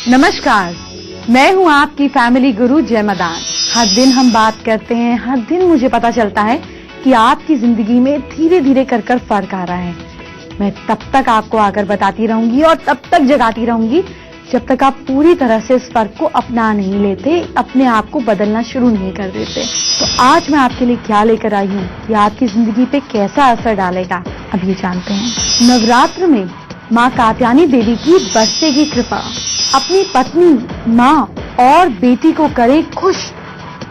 नमस्कार, मैं हूं आपकी फैमिली गुरु जय मदान। हर दिन हम बात करते हैं, हर दिन मुझे पता चलता है कि आपकी जिंदगी में धीरे धीरे कर फर्क आ रहा है। मैं तब तक आपको आकर बताती रहूंगी और तब तक जगाती रहूंगी जब तक आप पूरी तरह से इस फर्क को अपना नहीं लेते, अपने आप को बदलना शुरू नहीं कर देते। तो आज मैं आपके लिए क्या लेकर आई हूँ, ये आपकी जिंदगी पे कैसा असर डालेगा, अब ये जानते हैं। नवरात्र में माँ कात्यायनी देवी की बरसेगी कृपा। अपनी पत्नी, माँ और बेटी को करे खुश।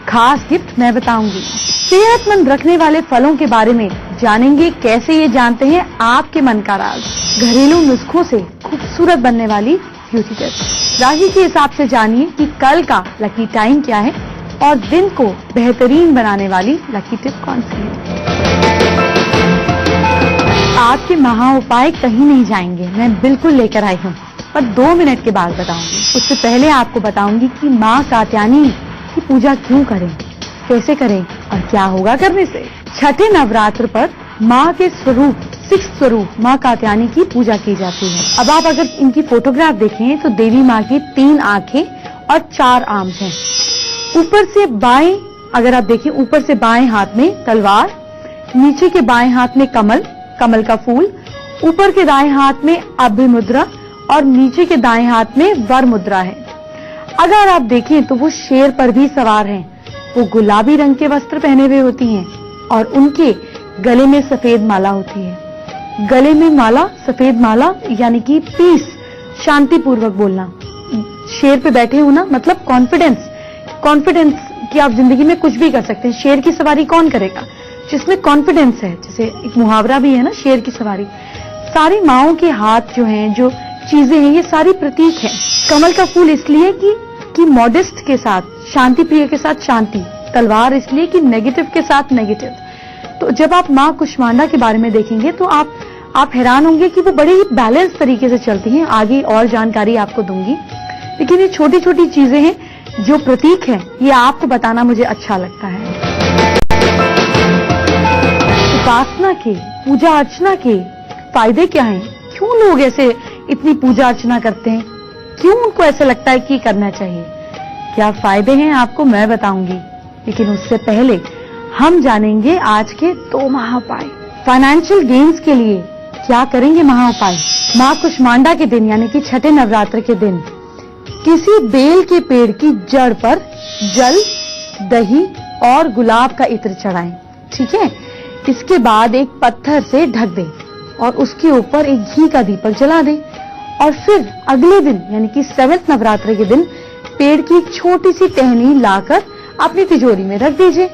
खास गिफ्ट मैं बताऊंगी। सेहतमंद रखने वाले फलों के बारे में जानेंगे, कैसे ये जानते हैं आपके मन का राज। घरेलू नुस्खों से खूबसूरत बनने वाली ब्यूटी टिप्स। राशि के हिसाब से जानिए कि कल का लकी टाइम क्या है और दिन को बेहतरीन बनाने वाली लकी टिप कौन सी है। आपके महा उपाय कहीं नहीं जाएंगे, मैं बिल्कुल लेकर आई हूँ, पर 2 मिनट के बाद बताऊंगी। उससे पहले आपको बताऊंगी कि माँ कात्यायनी की पूजा क्यों करें, कैसे करें और क्या होगा करने से। छठे नवरात्र पर माँ के स्वरूप, 6 स्वरूप माँ कात्यायनी की पूजा की जाती है। अब आप अगर इनकी फोटोग्राफ देखें तो देवी माँ की 3 आंखें और 4 आर्म्स हैं। ऊपर से बाएं, अगर आप देखें, ऊपर से बाएं हाथ में तलवार, नीचे के बाएं हाथ में कमल का फूल, ऊपर के दाएं हाथ में अभय मुद्रा और नीचे के दाएं हाथ में वर मुद्रा है। अगर आप देखें तो वो शेर पर भी सवार हैं। वो गुलाबी रंग के वस्त्र पहने हुए होती हैं और उनके गले में सफेद माला होती है। गले में माला, सफेद माला यानी कि पीस, शांति पूर्वक बोलना। शेर पे बैठे होना मतलब कॉन्फिडेंस कि आप जिंदगी में कुछ भी कर सकते हैं। शेर की सवारी कौन करेगा? जिसमें कॉन्फिडेंस है। जैसे एक मुहावरा भी है ना, शेर की सवारी। सारी माओं के हाथ जो हैं, जो चीजें हैं, ये सारी प्रतीक हैं। कमल का फूल इसलिए कि मॉडेस्ट के साथ, शांति प्रिय के साथ शांति। तलवार इसलिए कि नेगेटिव के साथ नेगेटिव। तो जब आप माँ कुष्मांडा के बारे में देखेंगे तो आप हैरान होंगे कि वो बड़े ही बैलेंस तरीके से चलती हैं। आगे और जानकारी आपको दूंगी, लेकिन ये छोटी छोटी चीजें हैं जो प्रतीक हैं, ये आपको बताना मुझे अच्छा लगता है। उपासना के, पूजा अर्चना के फायदे क्या हैं? क्यों लोग ऐसे इतनी पूजा अर्चना करते हैं? क्यों उनको ऐसे लगता है कि करना चाहिए? क्या फायदे हैं आपको मैं बताऊंगी, लेकिन उससे पहले हम जानेंगे आज के 2 महाउपाय। फाइनेंशियल गेन्स के लिए क्या करेंगे महाउपाय? माँ कुष्मांडा के दिन यानी कि छठे नवरात्र के दिन किसी बेल के पेड़ की जड़ पर जल, दही और गुलाब का इत्र चढ़ाएं। ठीक है। इसके बाद एक पत्थर से ढक दें और उसके ऊपर एक घी का दीपक जला दें और फिर अगले दिन यानी कि 7वें नवरात्र के दिन पेड़ की एक छोटी सी टहनी लाकर अपनी तिजोरी में रख दीजिए।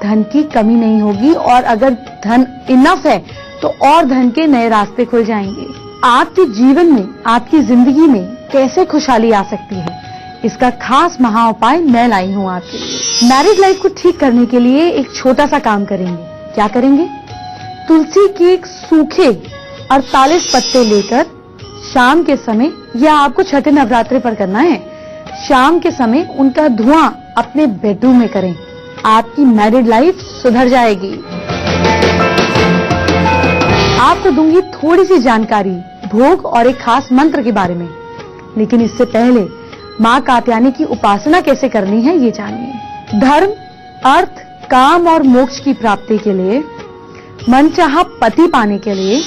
धन की कमी नहीं होगी और अगर धन इनफ है तो और धन के नए रास्ते खुल जाएंगे। आपके जीवन में, आपकी जिंदगी में कैसे खुशहाली आ सकती है, इसका खास महा उपाय मैं लाई हूँ आपके लिए। मैरिड लाइफ को ठीक करने के लिए एक छोटा सा काम करेंगे। क्या करेंगे? तुलसी के एक सूखे 48 पत्ते लेकर शाम के समय, या आपको छठे नवरात्रि पर करना है, शाम के समय उनका धुआं अपने बेडरूम में करें। आपकी मैरिड लाइफ सुधर जाएगी। आपको दूंगी थोड़ी सी जानकारी भोग और एक खास मंत्र के बारे में, लेकिन इससे पहले माँ कात्यायनी की उपासना कैसे करनी है ये जानिए। धर्म, अर्थ, काम और मोक्ष की प्राप्ति के लिए, मनचाहा पति पाने के लिए,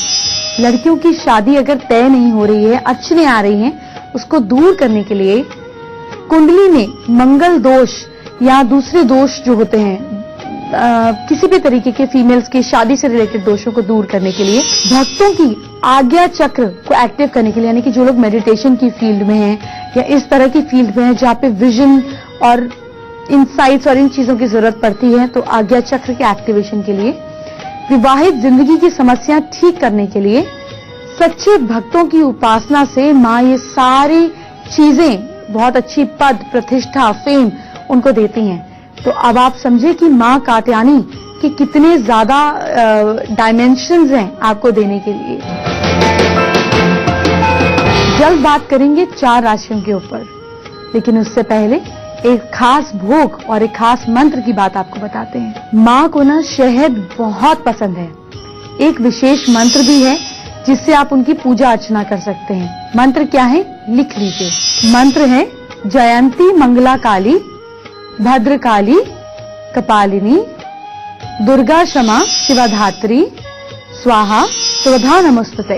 लड़कियों की शादी अगर तय नहीं हो रही है, अड़चनें आ रही हैं, उसको दूर करने के लिए, कुंडली में मंगल दोष या दूसरे दोष जो होते हैं, किसी भी तरीके के फीमेल्स के शादी से रिलेटेड दोषों को दूर करने के लिए, भक्तों की आज्ञा चक्र को एक्टिव करने के लिए, यानी कि जो लोग मेडिटेशन की फील्ड में हैं या इस तरह की फील्ड में हैं जहाँ पे विजन और इंसाइट्स और इन चीजों की जरूरत पड़ती है, तो आज्ञा चक्र के एक्टिवेशन के लिए, विवाहित जिंदगी की समस्या ठीक करने के लिए, सच्चे भक्तों की उपासना से माँ ये सारी चीजें, बहुत अच्छी पद, प्रतिष्ठा, फेम उनको देती हैं। तो अब आप समझे कि माँ कात्यायनी के कितने ज्यादा डायमेंशंस हैं आपको देने के लिए। जल्द बात करेंगे 4 राशियों के ऊपर, लेकिन उससे पहले एक खास भोग और एक खास मंत्र की बात आपको बताते हैं। माँ को ना शहद बहुत पसंद है। एक विशेष मंत्र भी है जिससे आप उनकी पूजा अर्चना कर सकते हैं। मंत्र क्या है, लिख लीजिए। मंत्र है जयंती मंगला काली, भद्रकाली, कपालिनी, दुर्गा क्षमा शिवाधात्री, स्वाहा स्वधा नमस्तुते।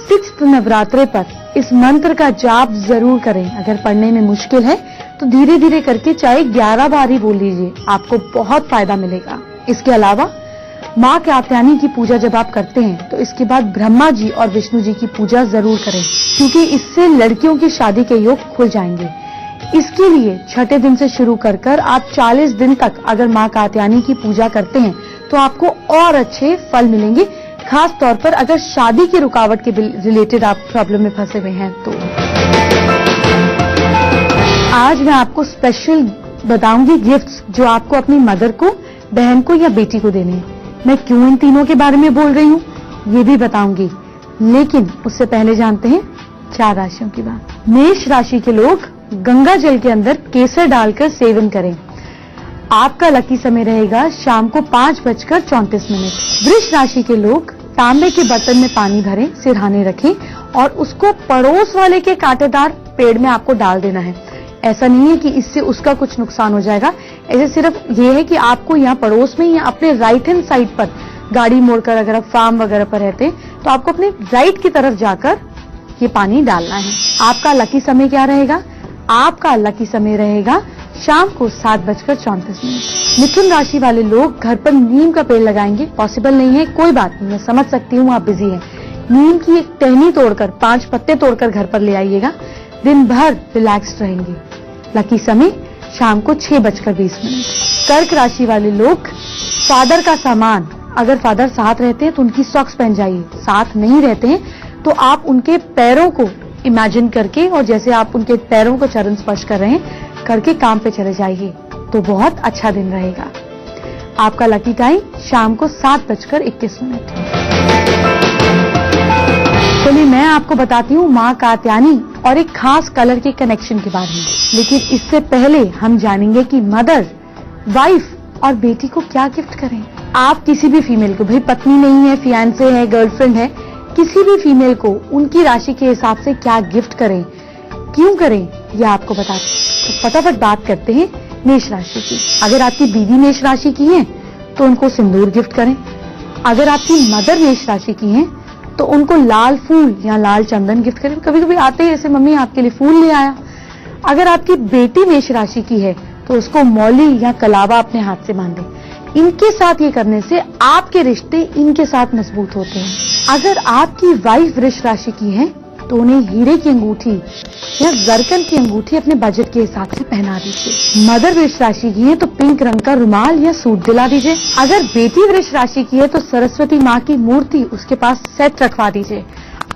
6th नवरात्रे पर इस मंत्र का जाप जरूर करें। अगर पढ़ने में मुश्किल है तो धीरे धीरे करके चाहे 11 बार ही बोल लीजिए, आपको बहुत फायदा मिलेगा। इसके अलावा माँ कात्यायनी की पूजा जब आप करते हैं तो इसके बाद ब्रह्मा जी और विष्णु जी की पूजा जरूर करें, क्योंकि इससे लड़कियों की शादी के योग खुल जाएंगे। इसके लिए छठे दिन से शुरू कर आप 40 दिन तक अगर माँ कात्यायनी की पूजा करते हैं तो आपको और अच्छे फल मिलेंगे। खास तौर पर अगर शादी की रुकावट के रिलेटेड आप प्रॉब्लम में फंसे हुए हैं तो आज मैं आपको स्पेशल बताऊंगी गिफ्ट्स जो आपको अपनी मदर को, बहन को या बेटी को देने हैं। मैं क्यों इन तीनों के बारे में बोल रही हूँ ये भी बताऊंगी, लेकिन उससे पहले जानते हैं 4 राशियों की बात। मेष राशि के लोग गंगा जल के अंदर केसर डालकर सेवन करें। आपका लकी समय रहेगा शाम को 5:34। वृष राशि के लोग तांबे के बर्तन में पानी भरें, सिरहाने रखें और उसको पड़ोस वाले के कांटेदार पेड़ में आपको डाल देना है। ऐसा नहीं है कि इससे उसका कुछ नुकसान हो जाएगा, ऐसे सिर्फ ये है कि आपको यहाँ पड़ोस में या अपने राइट हैंड साइड पर गाड़ी मोड़कर, अगर आप फार्म वगैरह पर रहते हैं तो आपको अपने राइट की तरफ जाकर ये पानी डालना है। आपका लकी समय क्या रहेगा? आपका लकी समय रहेगा शाम को 7:34। मिथुन राशि वाले लोग घर पर नीम का पेड़ लगाएंगे। पॉसिबल नहीं है, कोई बात नहीं, मैं समझ सकती हूँ आप बिजी हैं। नीम की एक टहनी तोड़कर, 5 पत्ते तोड़कर घर पर ले आइएगा। दिन भर रिलैक्स रहेंगे। लकी समय शाम को 6:20। कर्क राशि वाले लोग फादर का सामान, अगर फादर साथ रहते हैं तो उनकी सॉक्स पहन जाइए, साथ नहीं रहते हैं तो आप उनके पैरों को इमेजिन करके और जैसे आप उनके पैरों को चरण स्पर्श कर रहे हैं करके काम पे चले जाइए तो बहुत अच्छा दिन रहेगा। आपका लकी टाइम शाम को 7:21। चलिए मैं आपको बताती हूँ माँ कात्यायनी और एक खास कलर के कनेक्शन के बारे में, लेकिन इससे पहले हम जानेंगे कि मदर, वाइफ और बेटी को क्या गिफ्ट करें। आप किसी भी फीमेल को, भाई पत्नी नहीं है, फियांसे है, गर्लफ्रेंड है, किसी भी फीमेल को उनकी राशि के हिसाब से क्या गिफ्ट करें, क्यों करें, यह आपको बताते हैं। तो फटाफट बात करते हैं मेष राशि की। अगर आपकी बीवी मेष राशि की है तो उनको सिंदूर गिफ्ट करें। अगर आपकी मदर मेष राशि की है तो उनको लाल फूल या लाल चंदन गिफ्ट करें। कभी कभी आते हैं ऐसे, मम्मी आपके लिए फूल ले आया। अगर आपकी बेटी मेष राशि की है तो उसको मौली या कलावा अपने हाथ से बांधें। इनके साथ ये करने से आपके रिश्ते इनके साथ मजबूत होते हैं। अगर आपकी वाइफ वृष राशि की है तो उन्हें हीरे की अंगूठी या जरकन की अंगूठी अपने बजट के हिसाब से पहना दीजिए। मदर वृष राशि की है तो पिंक रंग का रुमाल या सूट दिला दीजिए। अगर बेटी वृष राशि की है तो सरस्वती माँ की मूर्ति उसके पास सेट रखवा दीजिए।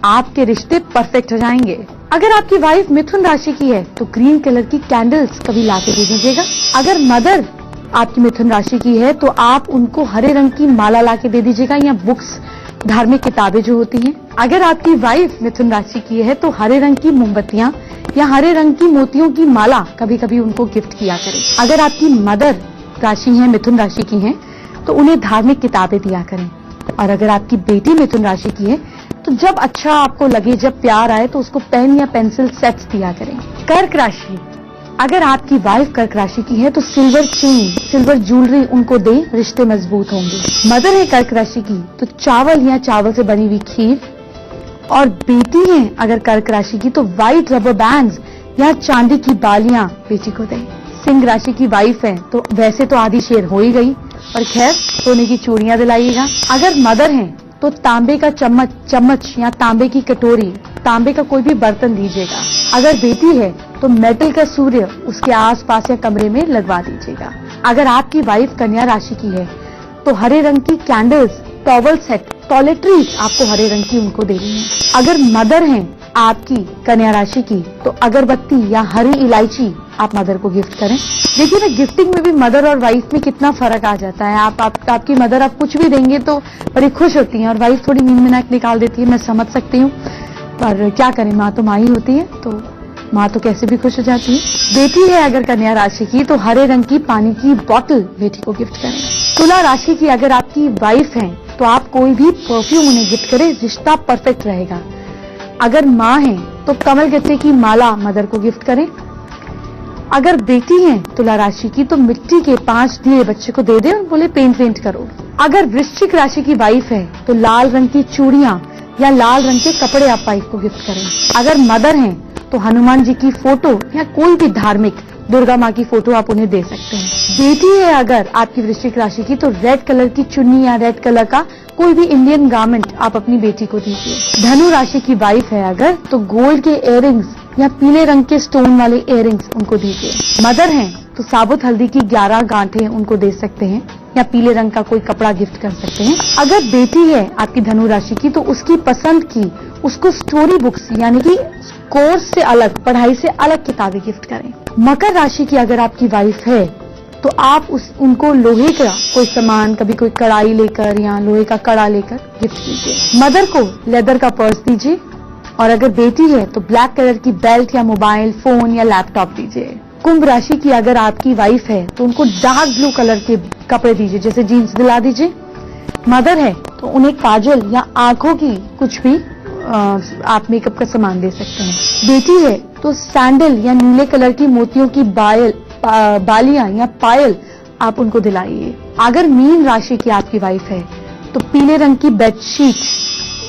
आपके रिश्ते परफेक्ट हो जाएंगे। अगर आपकी वाइफ मिथुन राशि की है तो ग्रीन कलर की कैंडल्स कभी लाके दे दीजिएगा। अगर मदर आपकी मिथुन राशि की है तो आप उनको हरे रंग की माला लाके दे दीजिएगा या बुक्स, धार्मिक किताबें जो होती हैं। अगर आपकी वाइफ मिथुन राशि की है तो हरे रंग की मोमबत्तियां या हरे रंग की मोतियों की माला कभी कभी उनको गिफ्ट किया करें। अगर आपकी मदर राशि है, मिथुन राशि की है, तो उन्हें धार्मिक किताबें दिया करें। और अगर आपकी बेटी मिथुन राशि की है तो जब अच्छा आपको लगे, जब प्यार आए तो उसको पेन या पेंसिल सेट्स दिया करें। कर्क राशि, अगर आपकी वाइफ कर्क राशि की है तो सिल्वर चेन, सिल्वर ज्वेलरी उनको दें, रिश्ते मजबूत होंगे। मदर है कर्क राशि की तो चावल या चावल से बनी हुई खीर, और बेटी है अगर कर्क राशि की तो व्हाइट रबर बैंड्स या चांदी की बालियां बेटी को दें। सिंह राशि की वाइफ है तो वैसे तो आधी शेर हो ही गई, और खैर सोने की चूड़ियां दिलाइएगा। अगर मदर है तो तांबे का चम्मच या तांबे की कटोरी, तांबे का कोई भी बर्तन दीजिएगा। अगर बेटी है तो मेटल का सूर्य उसके आसपास या कमरे में लगवा दीजिएगा। अगर आपकी वाइफ कन्या राशि की है तो हरे रंग की कैंडल्स, टॉवल सेट, टॉयलेटरीज आपको हरे रंग की उनको देनी है। अगर मदर हैं आपकी कन्या राशि की तो अगरबत्ती या हरी इलायची आप मदर को गिफ्ट करें। देखिए ना, गिफ्टिंग में भी मदर और वाइफ में कितना फर्क आ जाता है। आपकी मदर आप कुछ भी देंगे तो बड़ी खुश होती हैं और वाइफ थोड़ी नींद में नाक निकाल देती है, मैं समझ सकती हूँ, पर क्या करें, माँ तो माँ ही होती है, तो माँ तो कैसे भी खुश हो जाती है। बेटी है अगर कन्या राशि की तो हरे रंग की पानी की बोतल बेटी को गिफ्ट करें। तुला राशि की अगर आपकी वाइफ है तो आप कोई भी परफ्यूम उन्हें गिफ्ट करें, रिश्ता परफेक्ट रहेगा। अगर माँ है तो कमल गट्टे की माला मदर को गिफ्ट करें। अगर बेटी है तुला राशि की तो मिट्टी के 5 दिए बच्चे को दे दें और बोले पेंट करो। अगर वृश्चिक राशि की वाइफ है तो लाल रंग की चूड़ियां या लाल रंग के कपड़े आप वाइफ को गिफ्ट करें। अगर मदर हैं तो हनुमान जी की फोटो या कोई भी धार्मिक दुर्गा माँ की फोटो आप उन्हें दे सकते हैं। बेटी है अगर आपकी वृश्चिक राशि की तो रेड कलर की चुन्नी या रेड कलर का कोई भी इंडियन गारमेंट आप अपनी बेटी को दीजिए। धनु राशि की वाइफ है अगर तो गोल्ड के इयररिंग्स या पीले रंग के स्टोन वाले इयररिंग्स उनको दीजिए। मदर हैं तो साबुत हल्दी की 11 गांठें उनको दे सकते हैं या पीले रंग का कोई कपड़ा गिफ्ट कर सकते हैं। अगर बेटी है आपकी धनु राशि की तो उसकी पसंद की उसको स्टोरी बुक्स यानी कि कोर्स से अलग, पढ़ाई से अलग किताबें गिफ्ट करें। मकर राशि की अगर आपकी वाइफ है तो आप उनको लोहे का कोई सामान, कभी कोई कढ़ाई लेकर या लोहे का कड़ा लेकर गिफ्ट कीजिए। मदर को लेदर का पर्स दीजिए और अगर बेटी है तो ब्लैक कलर की बेल्ट या मोबाइल फोन या लैपटॉप दीजिए। कुंभ राशि की अगर आपकी वाइफ है तो उनको डार्क ब्लू कलर के कपड़े दीजिए, जैसे जीन्स दिला दीजिए। मदर है तो उन्हें काजल या आंखों की कुछ भी आप मेकअप का सामान दे सकते हैं। बेटी है तो सैंडल या नीले कलर की मोतियों की बालियां या पायल आप उनको दिलाइए। अगर मीन राशि की आपकी वाइफ है तो पीले रंग की बेडशीट,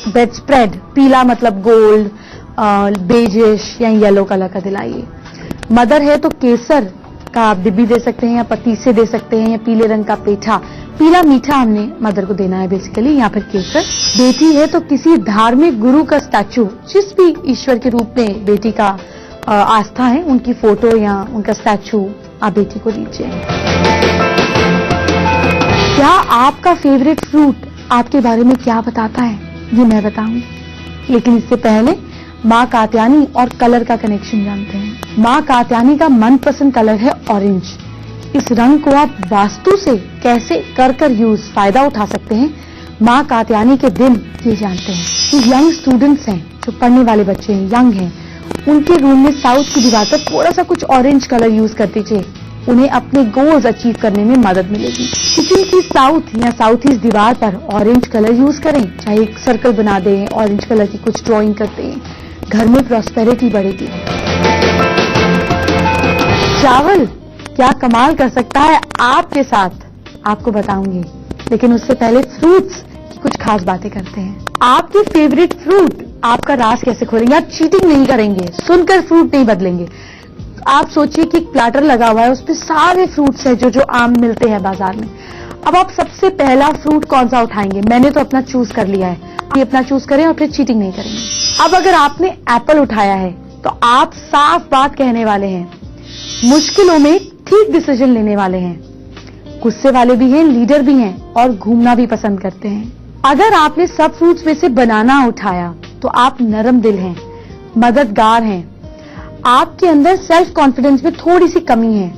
बेड स्प्रेड, पीला मतलब गोल्ड, बेजिश या येलो कलर का दिलाइए। मदर है तो केसर का आप डिब्बी दे सकते हैं या पतीसे दे सकते हैं या पीले रंग का पेठा, पीला मीठा हमने मदर को देना है बेसिकली, या फिर केसर। बेटी है तो किसी धार्मिक गुरु का स्टैचू, जिस भी ईश्वर के रूप में बेटी का आस्था है, उनकी फोटो या उनका स्टैचू आप बेटी को दीजिए। क्या आपका फेवरेट फ्रूट आपके बारे में क्या बताता है ये मैं बताऊंगी, लेकिन इससे पहले माँ कात्यायनी और कलर का कनेक्शन जानते हैं। माँ कात्यायनी का मनपसंद कलर है ऑरेंज। इस रंग को आप वास्तु से कैसे कर यूज फायदा उठा सकते हैं, माँ कात्यायनी के दिन ये जानते हैं। जो यंग स्टूडेंट्स हैं, जो पढ़ने वाले बच्चे हैं, यंग हैं, उनके रूम में साउथ की दीवार पर थोड़ा सा कुछ ऑरेंज कलर यूज कर दीजिए, उन्हें अपने गोल्स अचीव करने में मदद मिलेगी। किचन की साउथ या साउथ ईस्ट दीवार पर ऑरेंज कलर यूज करें, चाहे एक सर्कल बना दें, ऑरेंज कलर की कुछ ड्राइंग करते हैं, घर में प्रॉस्पेरिटी बढ़ेगी। चावल क्या कमाल कर सकता है आपके साथ, आपको बताऊंगी, लेकिन उससे पहले फ्रूट्स की कुछ खास बातें करते हैं। आपके फेवरेट फ्रूट आपका राज कैसे खोलेंगे। आप चीटिंग नहीं करेंगे, सुनकर फ्रूट नहीं बदलेंगे। आप सोचिए कि एक प्लाटर लगा हुआ है, उसपे सारे फ्रूट्स हैं जो आम मिलते हैं बाजार में। अब आप सबसे पहला फ्रूट कौन सा उठाएंगे। मैंने तो अपना चूज कर लिया है, आप अपना चूज करें और फिर चीटिंग नहीं करेंगे। अब अगर आपने एप्पल उठाया है तो आप साफ बात कहने वाले हैं, मुश्किलों में ठीक डिसीजन लेने वाले हैं, गुस्से वाले भी हैं, लीडर भी हैं और घूमना भी पसंद करते हैं। अगर आपने सब फ्रूट्स में से बनाना उठाया तो आप नरम दिल हैं, मददगार हैं। आपके अंदर सेल्फ कॉन्फिडेंस में थोड़ी सी कमी है।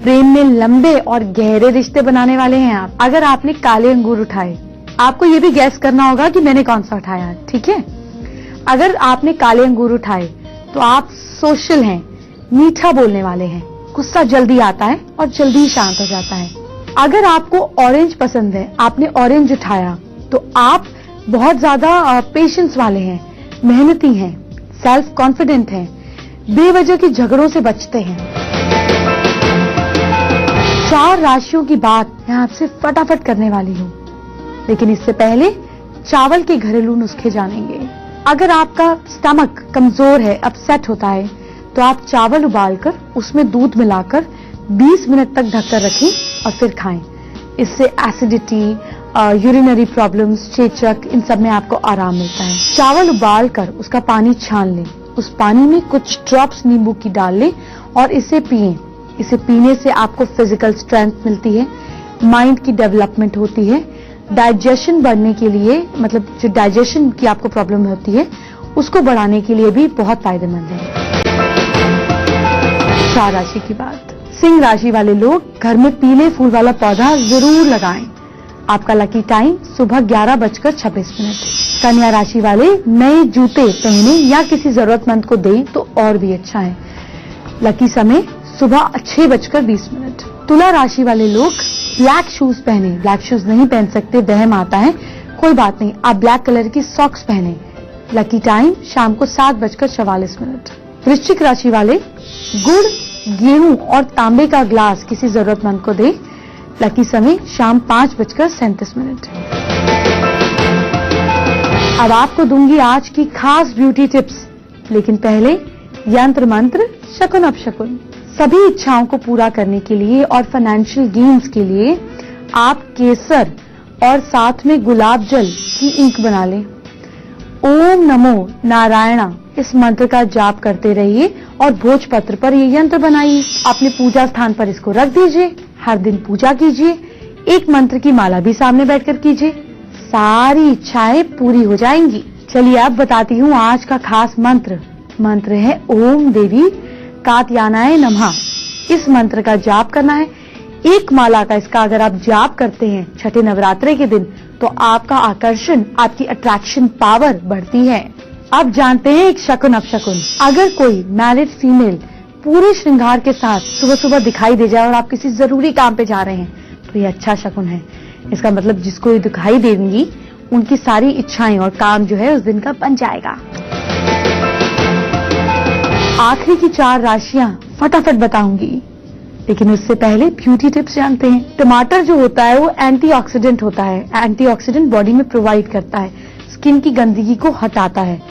प्रेम में लंबे और गहरे रिश्ते बनाने वाले हैं आप। अगर आपने काले अंगूर उठाए, आपको ये भी गैस करना होगा कि मैंने कौन सा उठाया, ठीक है। अगर आपने काले अंगूर उठाए तो आप सोशल हैं, मीठा बोलने वाले हैं, गुस्सा जल्दी आता है और जल्दी ही शांत हो जाता है। अगर आपको ऑरेंज पसंद है, आपने ऑरेंज उठाया तो आप बहुत ज्यादा पेशेंस वाले हैं, मेहनती हैं, सेल्फ कॉन्फिडेंट हैं, बेवजह के झगड़ों से बचते हैं। 4 राशियों की बात मैं आपसे फटाफट करने वाली हूँ, लेकिन इससे पहले चावल के घरेलू नुस्खे जानेंगे। अगर आपका स्टमक कमजोर है, अपसेट होता है, तो आप चावल उबालकर उसमें दूध मिलाकर 20 मिनट तक ढककर रखें और फिर खाएं। इससे एसिडिटी, यूरिनरी प्रॉब्लम्स, चेचक, इन सब में आपको आराम मिलता है। चावल उबालकर उसका पानी छान लें, उस पानी में कुछ ड्रॉप्स नींबू की डाल लें और इसे पिएं। इसे पीने से आपको फिजिकल स्ट्रेंथ मिलती है, माइंड की डेवलपमेंट होती है, डाइजेशन बढ़ने के लिए, मतलब जो डाइजेशन की आपको प्रॉब्लम होती है उसको बढ़ाने के लिए भी बहुत फायदेमंद है। 4 राशि की बात। सिंह राशि वाले लोग घर में पीले फूल वाला पौधा जरूर लगाएं। आपका लकी टाइम सुबह 11:26। कन्या राशि वाले नए जूते पहने या किसी जरूरतमंद को दें तो और भी अच्छा है। लकी समय सुबह 6:20। तुला राशि वाले लोग ब्लैक शूज पहने। ब्लैक शूज नहीं पहन सकते, वहम आता है, कोई बात नहीं, आप ब्लैक कलर की सॉक्स पहने। लकी टाइम शाम को 7:44। वृश्चिक राशि वाले गुड़, गेहूं और तांबे का ग्लास किसी जरूरतमंद को दे। लकी समय शाम 5:37। अब आपको दूंगी आज की खास ब्यूटी टिप्स, लेकिन पहले यंत्र मंत्र शकुन अपशकुन। सभी इच्छाओं को पूरा करने के लिए और फाइनेंशियल गेन्स के लिए आप केसर और साथ में गुलाब जल की इंक बना लें। ओम नमो नारायणा इस मंत्र का जाप करते रहिए और भोजपत्र पर ये यंत्र बनाइए। अपने पूजा स्थान पर इसको रख दीजिए। हर दिन पूजा कीजिए। एक मंत्र की माला भी सामने बैठकर कीजिए। सारी इच्छाएं पूरी हो जाएंगी। चलिए अब बताती हूँ आज का खास मंत्र। मंत्र है ओम देवी कात्यायनाय नमः। इस मंत्र का जाप करना है। एक माला का इसका अगर आप जाप करते हैं छठे नवरात्रे के दिन तो आपका आकर्षण, आपकी अट्रैक्शन पावर बढ़ती है। अब जानते हैं एक शकुन अपशकुन। अगर कोई मैरिड फीमेल पूरे श्रृंगार के साथ सुबह सुबह दिखाई दे जाए और आप किसी जरूरी काम पे जा रहे हैं तो ये अच्छा शकुन है। इसका मतलब जिसको ये दिखाई देंगी उनकी सारी इच्छाएं और काम जो है उस दिन का बन जाएगा। आखिरी की 4 राशियां फटाफट बताऊंगी, लेकिन उससे पहले ब्यूटी टिप्स जानते हैं। टमाटर जो होता है वो एंटीऑक्सीडेंट होता है। एंटीऑक्सीडेंट बॉडी में प्रोवाइड करता है, स्किन की गंदगी को हटाता है।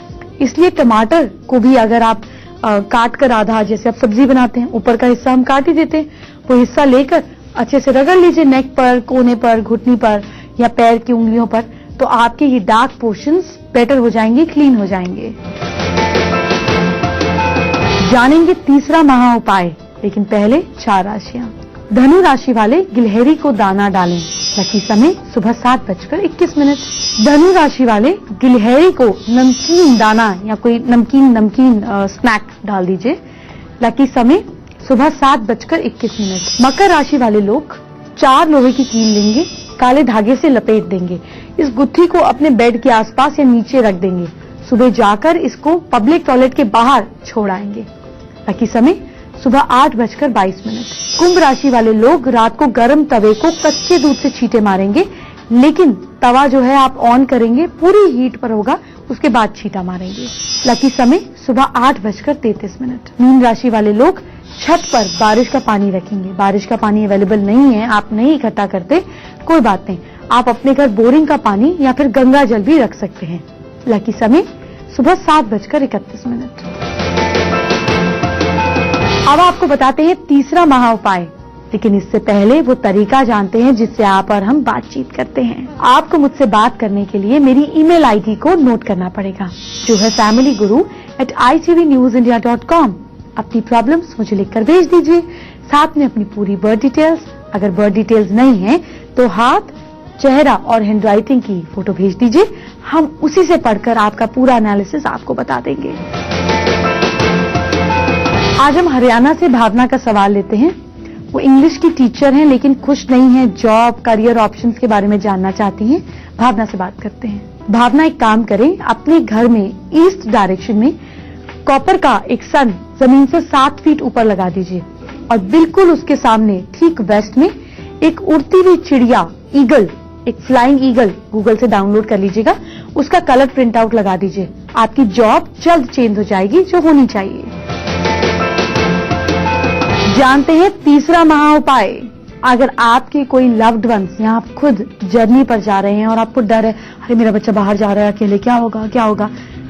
इसलिए टमाटर को भी अगर आप काट कर आधा, जैसे आप सब्जी बनाते हैं ऊपर का हिस्सा हम काट ही देते हैं, वो हिस्सा लेकर अच्छे से रगड़ लीजिए नेक पर, कोने पर, घुटनी पर या पैर की उंगलियों पर, तो आपके ये डार्क पोर्शंस बेटर हो जाएंगे, क्लीन हो जाएंगे। जानेंगे तीसरा महा उपाय, लेकिन पहले 4 राशियां। धनु राशि वाले गिलहरी को दाना डालें। लकी समय सुबह 7:21। धनु राशि वाले गिलहरी को नमकीन दाना या कोई नमकीन स्नैक डाल दीजिए। लकी समय सुबह 7:21। मकर राशि वाले लोग 4 लोहे की कील लेंगे, काले धागे से लपेट देंगे। इस गुत्थी को अपने बेड के आसपास या नीचे रख देंगे। सुबह जाकर इसको पब्लिक टॉयलेट के बाहर छोड़ आएंगे। लकी समय सुबह 8:22। कुंभ राशि वाले लोग रात को गर्म तवे को कच्चे दूध से छींटे मारेंगे, लेकिन तवा जो है आप ऑन करेंगे, पूरी हीट पर होगा, उसके बाद छींटा मारेंगे। लकी समय सुबह 8:33। मीन राशि वाले लोग छत पर बारिश का पानी रखेंगे। बारिश का पानी अवेलेबल नहीं है, आप नहीं इकट्ठा करते, कोई बात नहीं, आप अपने घर बोरिंग का पानी या फिर गंगा जल भी रख सकते हैं। लकी समय सुबह 7:31। अब आपको बताते हैं तीसरा महा उपाय, लेकिन इससे पहले वो तरीका जानते हैं जिससे आप और हम बातचीत करते हैं। आपको मुझसे बात करने के लिए मेरी ईमेल आईडी को नोट करना पड़ेगा, जो है familyguru@itvnewsindia.com। अपनी प्रॉब्लम्स मुझे लिखकर भेज दीजिए, साथ में अपनी पूरी बर्थ डिटेल्स। अगर बर्थ डिटेल्स नहीं है तो हाथ, चेहरा और हैंडराइटिंग की फोटो भेज दीजिए। हम उसी से पढ़कर आपका पूरा एनालिसिस आपको बता देंगे। आज हम हरियाणा से भावना का सवाल लेते हैं। वो इंग्लिश की टीचर हैं लेकिन खुश नहीं है, जॉब करियर ऑप्शंस के बारे में जानना चाहती हैं। भावना से बात करते हैं। भावना, एक काम करें, अपने घर में ईस्ट डायरेक्शन में कॉपर का एक सन जमीन से 7 फीट ऊपर लगा दीजिए और बिल्कुल उसके सामने ठीक वेस्ट में एक उड़ती हुई चिड़िया, ईगल, एक फ्लाइंग ईगल गूगल से डाउनलोड कर लीजिएगा, उसका कलर प्रिंट आउट लगा दीजिए। आपकी जॉब जल्द चेंज हो जाएगी, जो होनी चाहिए। जानते हैं तीसरा महा उपाय। अगर आपके कोई लव्ड वंस या आप खुद जर्नी पर जा रहे हैं और आपको डर है, अरे मेरा बच्चा बाहर जा रहा है अकेले, क्या होगा क्या होगा,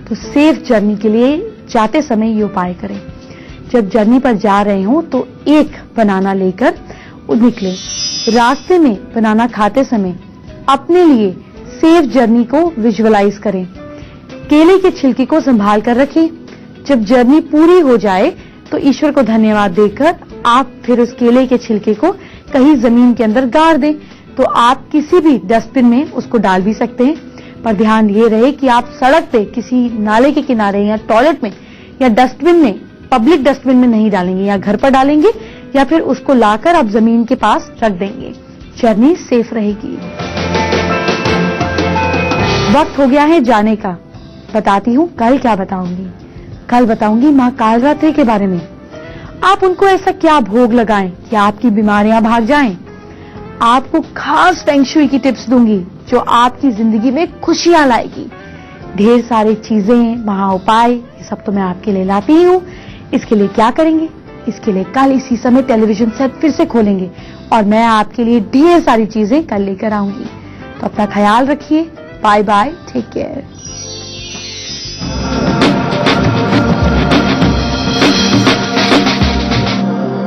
तो सेफ जर्नी के लिए जाते समय ये उपाय करें। जब जर्नी पर जा रहे हो तो एक बनाना लेकर निकले। रास्ते में बनाना खाते समय अपने लिए सेफ जर्नी को विजुअलाइज करें। केले के छिलके को संभाल कर रखें। जब जर्नी पूरी हो जाए तो ईश्वर को धन्यवाद देकर आप फिर उस केले के छिलके को कहीं जमीन के अंदर गाड़ दें। तो आप किसी भी डस्टबिन में उसको डाल भी सकते हैं, पर ध्यान ये रहे कि आप सड़क पे किसी नाले के किनारे या टॉयलेट में या डस्टबिन में, पब्लिक डस्टबिन में नहीं डालेंगे, या घर पर डालेंगे या फिर उसको लाकर आप जमीन के पास रख देंगे। जर्नी सेफ रहेगी। वक्त हो गया है जाने का। बताती हूँ कल क्या बताऊंगी। कल बताऊंगी माँ कालरात्रि के बारे में। आप उनको ऐसा क्या भोग लगाएं कि आपकी बीमारियां भाग जाएं। आपको खास फेंग शुई की टिप्स दूंगी जो आपकी जिंदगी में खुशियां लाएगी। ढेर सारी चीजें, महा उपाय, ये सब तो मैं आपके लिए लाती ही हूं। इसके लिए क्या करेंगे? इसके लिए कल इसी समय टेलीविजन सेट फिर से खोलेंगे और मैं आपके लिए ढेर सारी चीजें कल लेकर आऊंगी। तो अपना ख्याल रखिए। Bye bye, take care.